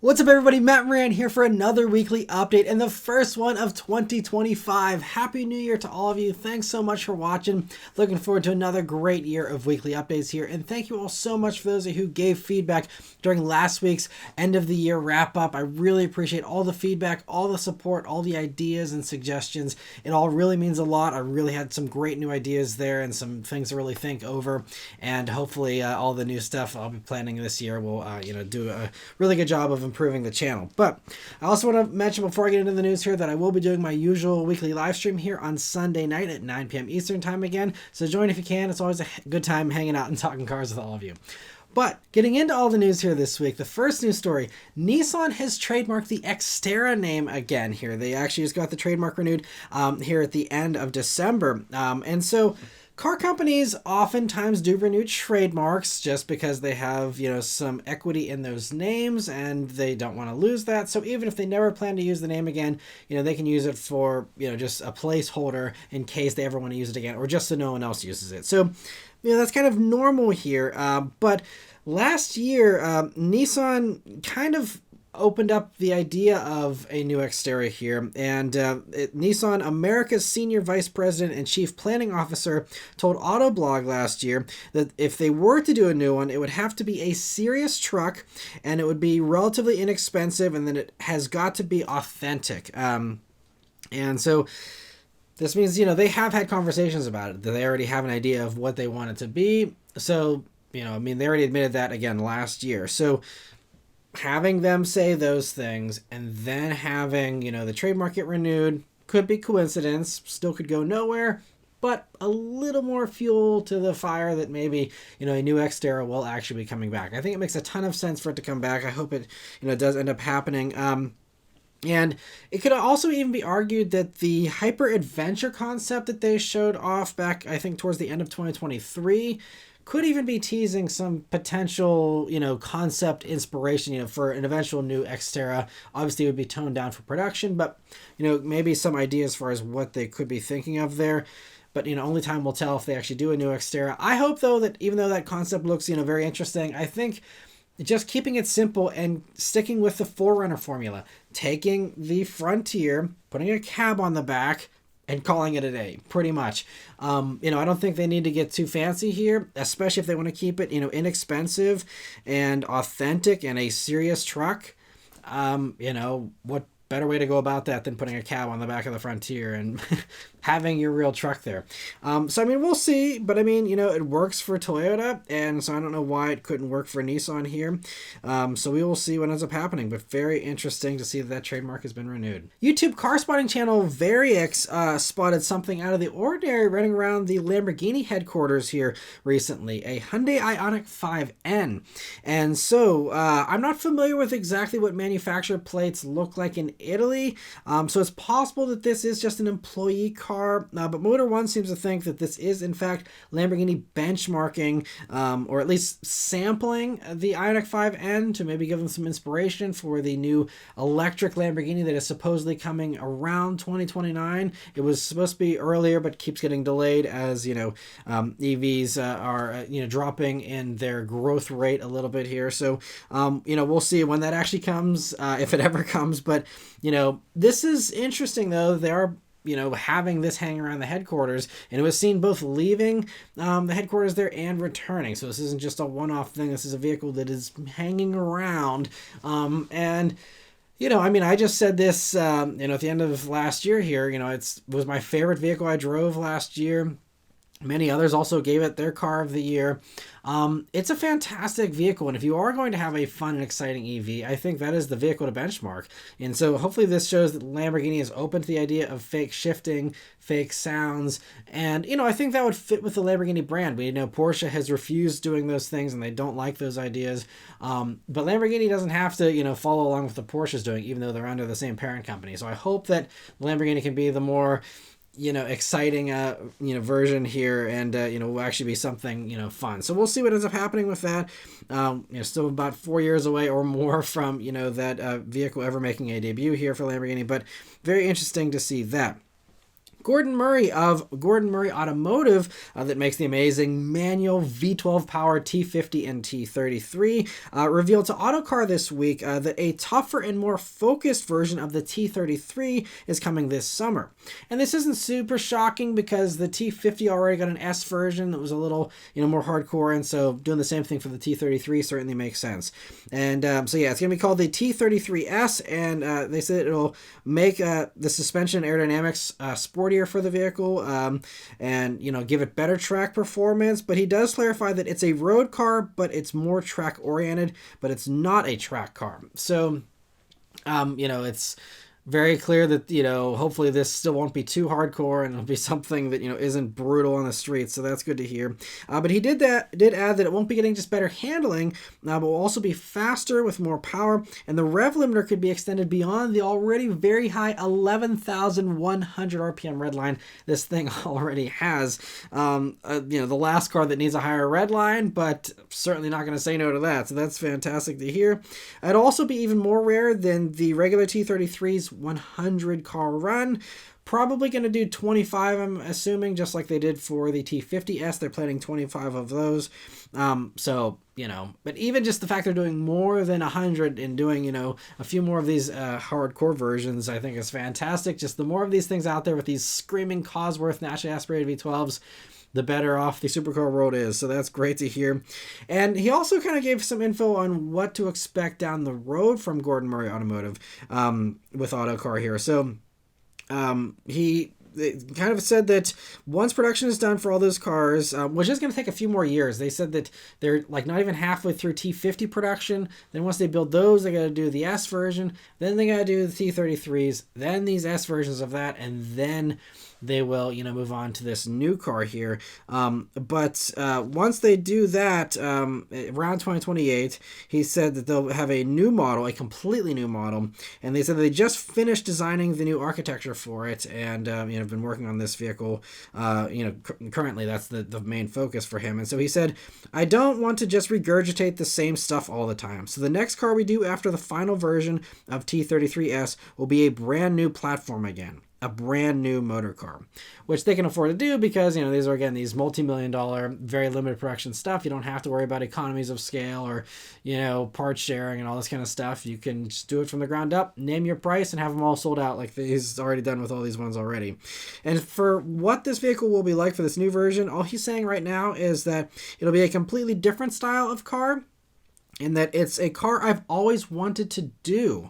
What's up, everybody? Matt Moran here for another weekly update and the first one of 2025. Happy New Year to all of you. Thanks so much for watching. Looking forward to another great year of weekly updates here. And thank you all so much for those of you who gave feedback during last week's end of the year wrap up. I really appreciate all the feedback, all the support, all the ideas and suggestions. It all really means a lot. I really had some great new ideas there and some things to really think over. And hopefully all the new stuff I'll be planning this year will do a really good job of improving the channel. But I also want to mention before I get into the news here that I will be doing my usual weekly live stream here on Sunday night at 9 p.m. Eastern time again. So join if you can. It's always a good time hanging out and talking cars with all of you. But getting into all the news here this week, the first news story, Nissan has trademarked the Xterra name again here. They actually just got the trademark renewed here at the end of December. And so car companies oftentimes do renew trademarks just because they have, some equity in those names and they don't want to lose that. So even if they never plan to use the name again, they can use it for, just a placeholder in case they ever want to use it again or just so no one else uses it. So, that's kind of normal here. But last year, Nissan kind of opened up the idea of a new Xterra here, and Nissan America's Senior Vice President and Chief Planning Officer told Autoblog last year that if they were to do a new one, it would have to be a serious truck, and it would be relatively inexpensive, and then it has got to be authentic. And so this means, they have had conversations about it, that they already have an idea of what they want it to be. So, they already admitted that again last year. So having them say those things and then having, the trademark get renewed could be coincidence, still could go nowhere, but a little more fuel to the fire that maybe, a new Xterra will actually be coming back. I think it makes a ton of sense for it to come back. I hope it, does end up happening. And it could also even be argued that the hyper adventure concept that they showed off back, I think, towards the end of 2023 could even be teasing some potential, concept inspiration, for an eventual new Xterra. Obviously, it would be toned down for production, but, maybe some ideas as far as what they could be thinking of there. But, only time will tell if they actually do a new Xterra. I hope, though, that even though that concept looks, very interesting, I think just keeping it simple and sticking with the 4Runner formula, taking the Frontier, putting a cab on the back, and calling it a day, pretty much. I don't think they need to get too fancy here, especially if they want to keep it, inexpensive and authentic and a serious truck. What better way to go about that than putting a cab on the back of the Frontier and having your real truck there. We'll see, but it works for Toyota, and so I don't know why it couldn't work for Nissan here. So we will see what ends up happening, but very interesting to see that trademark has been renewed. YouTube car spotting channel Varix spotted something out of the ordinary running around the Lamborghini headquarters here recently, a Hyundai IONIQ 5N. And so I'm not familiar with exactly what manufacturer plates look like in Italy, so it's possible that this is just an employee car, but Motor One seems to think that this is in fact Lamborghini benchmarking or at least sampling the IONIQ 5N to maybe give them some inspiration for the new electric Lamborghini that is supposedly coming around 2029. It was supposed to be earlier but keeps getting delayed as EVs are dropping in their growth rate a little bit here. So we'll see when that actually comes, if it ever comes. But this is interesting, though. They are having this hang around the headquarters, and it was seen both leaving the headquarters there and returning. So this isn't just a one-off thing. This is a vehicle that is hanging around. I just said this, at the end of last year here, it was my favorite vehicle I drove last year. Many others also gave it their car of the year. It's a fantastic vehicle, and if you are going to have a fun and exciting EV, I think that is the vehicle to benchmark. And so hopefully this shows that Lamborghini is open to the idea of fake shifting, fake sounds, and I think that would fit with the Lamborghini brand. We know Porsche has refused doing those things, and they don't like those ideas. But Lamborghini doesn't have to follow along with the Porsche's doing, even though they're under the same parent company. So I hope that Lamborghini can be the more exciting version here, and will actually be something fun. So we'll see what ends up happening with that. Still about 4 years away or more from that vehicle ever making a debut here for Lamborghini, but very interesting to see that. Gordon Murray of Gordon Murray Automotive that makes the amazing manual V12 powered T50 and T33 revealed to Autocar this week that a tougher and more focused version of the T33 is coming this summer. And this isn't super shocking because the T50 already got an S version that was a little more hardcore, and so doing the same thing for the T33 certainly makes sense. And so yeah, it's going to be called the T33S, and they said it'll make the suspension and aerodynamics sportier for the vehicle, and give it better track performance. But he does clarify that it's a road car, but it's more track oriented, but it's not a track car. So it's very clear that hopefully this still won't be too hardcore, and it'll be something that isn't brutal on the streets. So that's good to hear. But he did add that it won't be getting just better handling, but will also be faster with more power, and the rev limiter could be extended beyond the already very high 11,100 RPM red line this thing already has. The last car that needs a higher red line, but certainly not going to say no to that. So that's fantastic to hear. It'll also be even more rare than the regular T33's 100 car run. Probably going to do 25, I'm assuming, just like they did for the T50S. They're planning 25 of those. But even just the fact they're doing more than 100 and doing, a few more of these hardcore versions, I think is fantastic. Just the more of these things out there with these screaming Cosworth naturally aspirated V12s, the better off the supercar world is. So that's great to hear. And he also kind of gave some info on what to expect down the road from Gordon Murray Automotive with Autocar here. So he kind of said that once production is done for all those cars, which is going to take a few more years, they said that they're like not even halfway through T50 production. Then once they build those, they got to do the S version. Then they got to do the T33s, then these S versions of that, and then they will, move on to this new car here. But once they do that, around 2028, he said that they'll have a new model, a completely new model. And they said they just finished designing the new architecture for it, and have been working on this vehicle. Currently that's the main focus for him. And so he said, I don't want to just regurgitate the same stuff all the time. So the next car we do after the final version of T33S will be a brand new platform again. A brand new motor car, which they can afford to do because, these are, again, these multi-million-dollar, very limited production stuff. You don't have to worry about economies of scale or, part sharing and all this kind of stuff. You can just do it from the ground up, name your price, and have them all sold out like he's already done with all these ones already. And for what this vehicle will be like for this new version, all he's saying right now is that it'll be a completely different style of car, and that it's a car I've always wanted to do,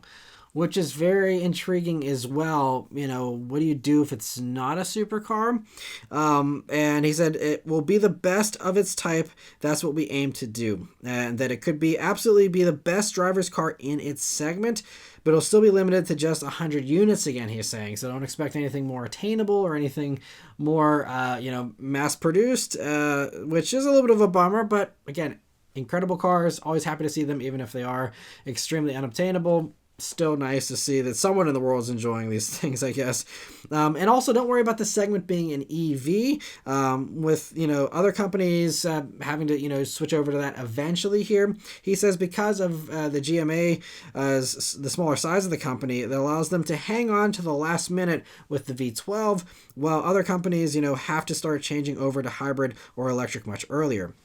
which is very intriguing as well. What do you do if it's not a supercar? And he said it will be the best of its type. That's what we aim to do. And that it could absolutely be the best driver's car in its segment, but it'll still be limited to just 100 units again, he's saying. So don't expect anything more attainable or anything more, mass-produced, which is a little bit of a bummer. But again, incredible cars. Always happy to see them, even if they are extremely unobtainable. Still nice to see that someone in the world is enjoying these things, I guess. And also, don't worry about the segment being an EV, with, other companies having to, switch over to that eventually here. He says because of the GMA, the smaller size of the company, that allows them to hang on to the last minute with the V12, while other companies, have to start changing over to hybrid or electric much earlier.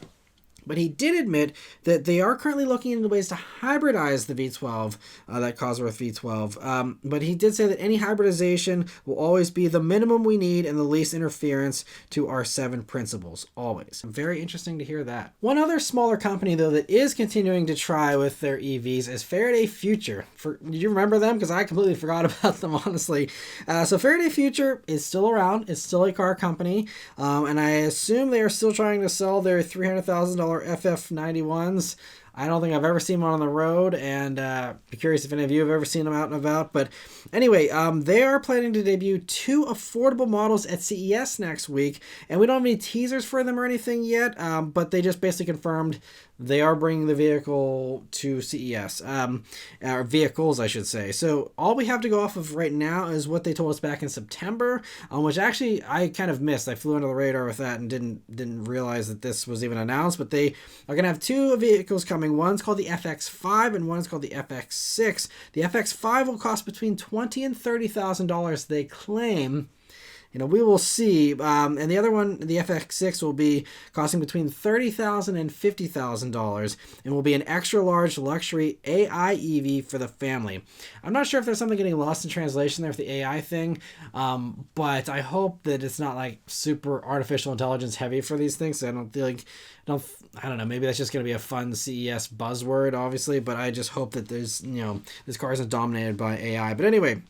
But he did admit that they are currently looking into ways to hybridize the V12, that Cosworth V12. But he did say that any hybridization will always be the minimum we need and the least interference to our 7 principles, always. Very interesting to hear that. One other smaller company, though, that is continuing to try with their EVs is Faraday Future. Did you remember them? Because I completely forgot about them, honestly. So Faraday Future is still around. It's still a car company. And I assume they are still trying to sell their $300,000 FF91s. I don't think I've ever seen one on the road, and be curious if any of you have ever seen them out and about. But anyway, they are planning to debut 2 affordable models at CES next week, and we don't have any teasers for them or anything yet, but they just basically confirmed they are bringing the vehicle to CES, or vehicles, I should say. So all we have to go off of right now is what they told us back in September, which actually I kind of missed. I flew under the radar with that and didn't realize that this was even announced. But they are going to have 2 vehicles coming. One's called the FX5 and one's called the FX6. The FX5 will cost between $20,000 and $30,000, they claim. we will see. And the other one, the FX6, will be costing between $30,000 and $50,000 and will be an extra large luxury AI EV for the family. I'm not sure if there's something getting lost in translation there with the AI thing, but I hope that it's not like super artificial intelligence heavy for these things. I don't feel like, I don't know, maybe that's just going to be a fun CES buzzword, obviously, but I just hope that there's, this car isn't dominated by AI. But anyway,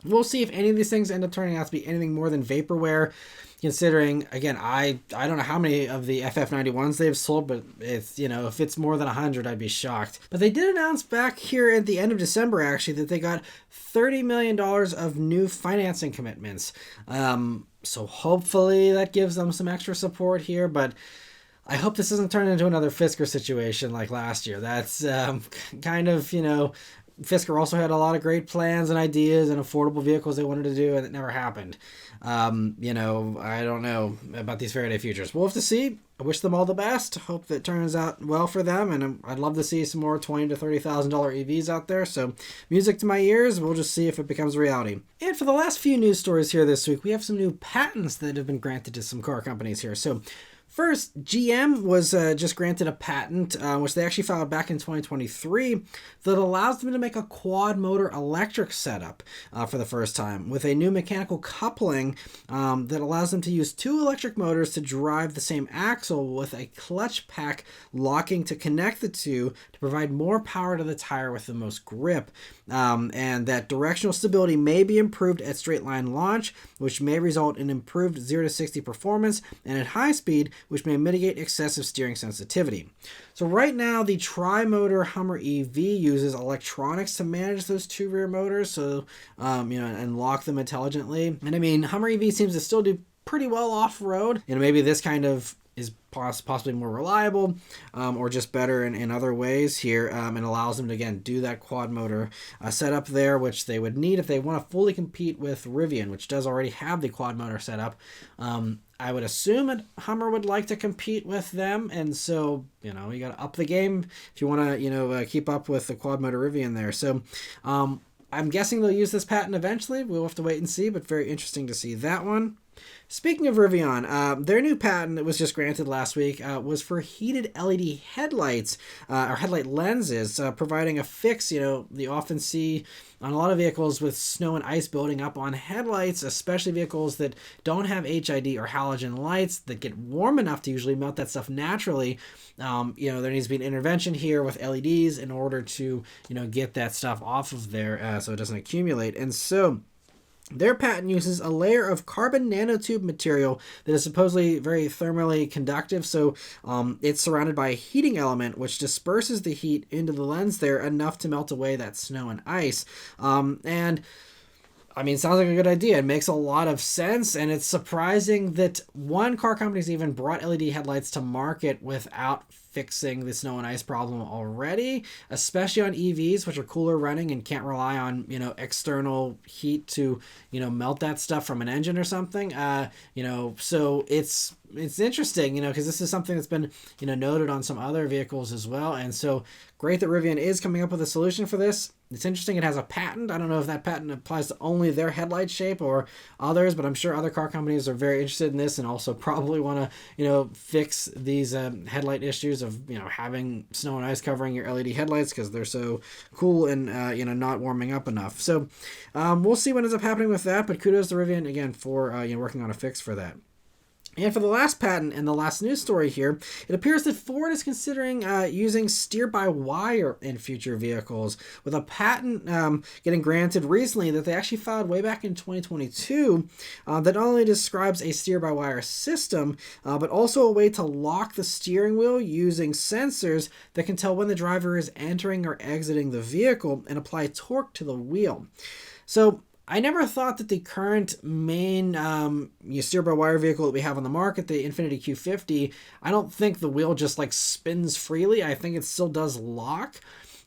we'll see if any of these things end up turning out to be anything more than vaporware, considering, again, I don't know how many of the FF91s they've sold, but it's, if it's more than 100, I'd be shocked. But they did announce back here at the end of December, actually, that they got $30 million of new financing commitments. So hopefully that gives them some extra support here, but I hope this doesn't turn into another Fisker situation like last year. That's kind of, Fisker also had a lot of great plans and ideas and affordable vehicles they wanted to do, and it never happened. I don't know about these Faraday Futures. We'll have to see. I wish them all the best. Hope that turns out well for them, and I'd love to see some more $20,000 to $30,000 EVs out there. So, music to my ears. We'll just see if it becomes a reality. And for the last few news stories here this week, we have some new patents that have been granted to some car companies here. So, first, GM was just granted a patent, which they actually filed back in 2023, that allows them to make a quad-motor electric setup for the first time, with a new mechanical coupling that allows them to use two electric motors to drive the same axle, with a clutch pack locking to connect the two to provide more power to the tire with the most grip. And that directional stability may be improved at straight-line launch, which may result in improved 0 to 60 performance, and at high speed, which may mitigate excessive steering sensitivity. So right now, the tri-motor Hummer EV uses electronics to manage those two rear motors, so and lock them intelligently. And I mean, Hummer EV seems to still do pretty well off-road. Maybe this kind of is possibly more reliable or just better in other ways here, and allows them to, again, do that quad motor setup there, which they would need if they want to fully compete with Rivian, which does already have the quad motor setup. I would assume that Hummer would like to compete with them, and so, you got to up the game if you want to, keep up with the quad motor Rivian there. So, I'm guessing they'll use this patent eventually. We'll have to wait and see, but very interesting to see that one. Speaking of Rivian, their new patent that was just granted last week was for heated LED headlights or headlight lenses, providing a fix, you often see on a lot of vehicles with snow and ice building up on headlights, especially vehicles that don't have HID or halogen lights that get warm enough to usually melt that stuff naturally. There needs to be an intervention here with LEDs in order to, get that stuff off of there so it doesn't accumulate. And so their patent uses a layer of carbon nanotube material that is supposedly very thermally conductive. So it's surrounded by a heating element which disperses the heat into the lens there enough to melt away that snow and ice. And I mean, sounds like a good idea. It makes a lot of sense, and it's surprising that one car company's even brought LED headlights to market without fixing the snow and ice problem already, especially on EVs, which are cooler running and can't rely on, external heat to, melt that stuff from an engine or something. So it's interesting, because this is something that's been, noted on some other vehicles as well. And so great that Rivian is coming up with a solution for this. It's interesting. It has a patent. I don't know if that patent applies to only their headlight shape or others, but I'm sure other car companies are very interested in this and also probably want to, fix these headlight issues of, having snow and ice covering your LED headlights because they're so cool and, not warming up enough. So we'll see what ends up happening with that, but kudos to Rivian again for, working on a fix for that. And for the last patent and the last news story here, it appears that Ford is considering using steer-by-wire in future vehicles, with a patent getting granted recently that they actually filed way back in 2022 that not only describes a steer-by-wire system, but also a way to lock the steering wheel using sensors that can tell when the driver is entering or exiting the vehicle and apply torque to the wheel. So I never thought that the current main steer-by-wire vehicle that we have on the market, the Infiniti Q50, I don't think the wheel just spins freely. I think it still does lock.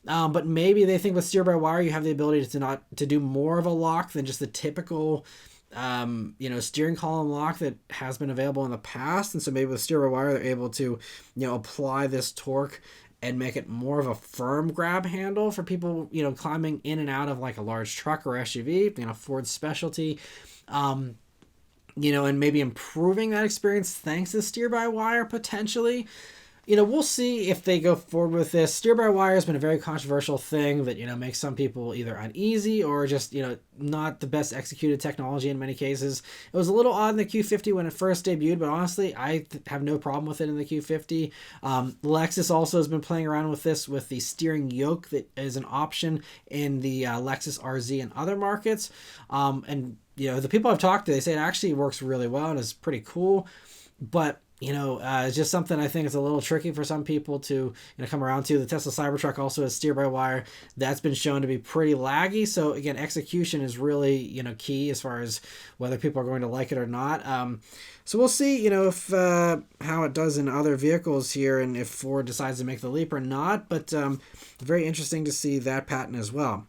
But maybe they think with steer-by-wire you have the ability to do more of a lock than just the typical steering column lock that has been available in the past. And so maybe with steer-by-wire they're able to apply this torque and make it more of a firm grab handle for people, climbing in and out of a large truck or SUV, Ford's specialty. you know, and maybe improving that experience thanks to steer-by-wire potentially. You know, we'll see if they go forward with this. Steer-by-wire has been a very controversial thing that, you know, makes some people either uneasy or just, you know, not the best executed technology in many cases. It was a little odd in the Q50 when it first debuted, but honestly, I have no problem with it in the Q50. Lexus also has been playing around with this with the steering yoke that is an option in the Lexus RZ and other markets. And, you know, the people I've talked to, they say it actually works really well and is pretty cool. But you know, it's just something I think is a little tricky for some people to, you know, come around to. The Tesla Cybertruck also has steer-by-wire. That's been shown to be pretty laggy. So again, execution is really, you know, key as far as whether people are going to like it or not. So we'll see, you know, if how it does in other vehicles here and if Ford decides to make the leap or not. But very interesting to see that patent as well.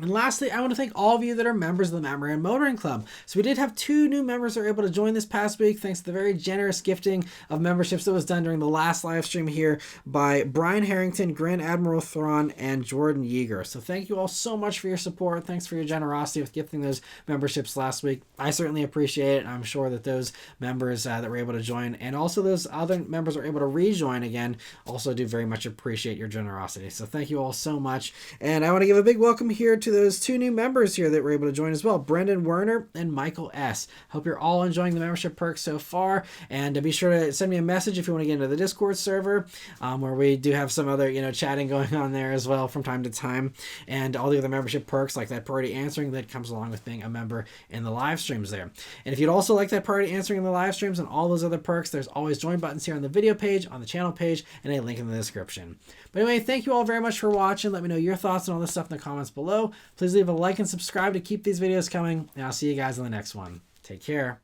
And lastly, I want to thank all of you that are members of the Maran Motoring Club. So we did have 2 new members that were able to join this past week thanks to the very generous gifting of memberships that was done during the last live stream here by Brian Harrington, Grand Admiral Thrawn, and Jordan Yeager. So thank you all so much for your support. Thanks for your generosity with gifting those memberships last week. I certainly appreciate it. And I'm sure that those members that were able to join and also those other members were able to rejoin again also do very much appreciate your generosity. So thank you all so much. And I want to give a big welcome here to those 2 new members here that were able to join as well, Brendan Werner and Michael S. Hope you're all enjoying the membership perks so far, and be sure to send me a message if you want to get into the Discord server, where we do have some other, you know, chatting going on there as well from time to time, and all the other membership perks like that priority answering that comes along with being a member in the live streams there. And if you'd also like that priority answering in the live streams and all those other perks, there's always join buttons here on the video page, on the channel page, and a link in the description. But anyway, thank you all very much for watching. Let me know your thoughts on all this stuff in the comments below. Please leave a like and subscribe to keep these videos coming, and I'll see you guys in the next one. Take care.